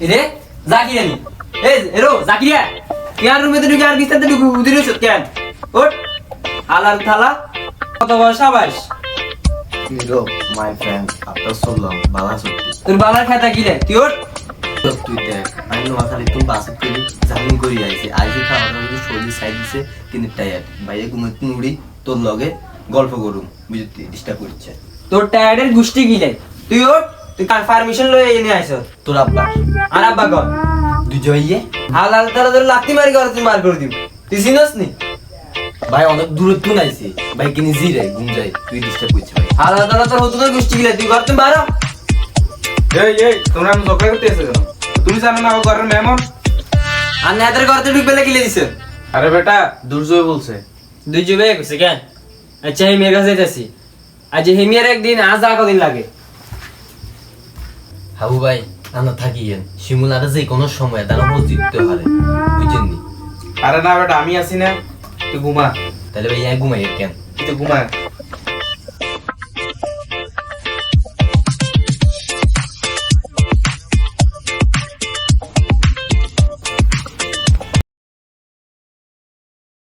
রে জাকিরা নি এই এরো জাকিরা ইয়ার রুমে তো ঢুকে আর বিছানাতে ঢুকে উদিরেছ কেন ওঠ আলাল থালা কত বয়স আবাস হিরো মাই ফ্রেন্ড আপনার চললাম বালা সত্যি তোর বালার খাতা কি রে তুই ওঠ তুই দেখ আমি নোয়াখালী তুমি বাসত করি জামিন করি আইছি আইসি খাওয়া দাওয়া শরীর সাইড দিছে কিন্তু টায়ার বাইরে ঘুমাতে নুড়ি তোর লগে গল্প করুম বুঝতে ডিস্টার্ব করছে তোর টায়ার্ডের গুষ্টি গিলে তুই ওঠ তুই কার পারমিশন লয়ে এনে আইছ তোর আব্বা আর আব্বা কর দুজন ইয়ে আলাল থালা তোর লাত্তি মারি করে তুই মার করে দিব তুই চিনস নি ভাই অনেক দূরে তুই নাইছি ভাই কিনি জিরে ঘুম যাই তুই ডিস্টার্ব করছিস ভাই আলাল থালা তোর হতো গুষ্টি গিলে তুই ঘর তুমি বারো এই তোমরা আমি ঝগড়া করতে এসে কেন তুমি জানো না ও ঘরের মেহমান আর নেতার ঘরতে ঢুক পেলে গিলে দিছে আরে বেটা দুর্জয় বলছে দুই জুবে কইছে কেন আচ্ছা হে মেয়ের কাছে যাইতাছি আজ হে মেয়ের একদিন আজ আর কদিন লাগে হাবু ভাই আনা থাকিয়েন শিমুলারে যে কোনো সময় তারা হোস জিততে পারে বুঝেননি আরে না বেটা আমি আছি না তুই ঘুমা তাহলে ভাই এক ঘুমাই কেন তুই ঘুমা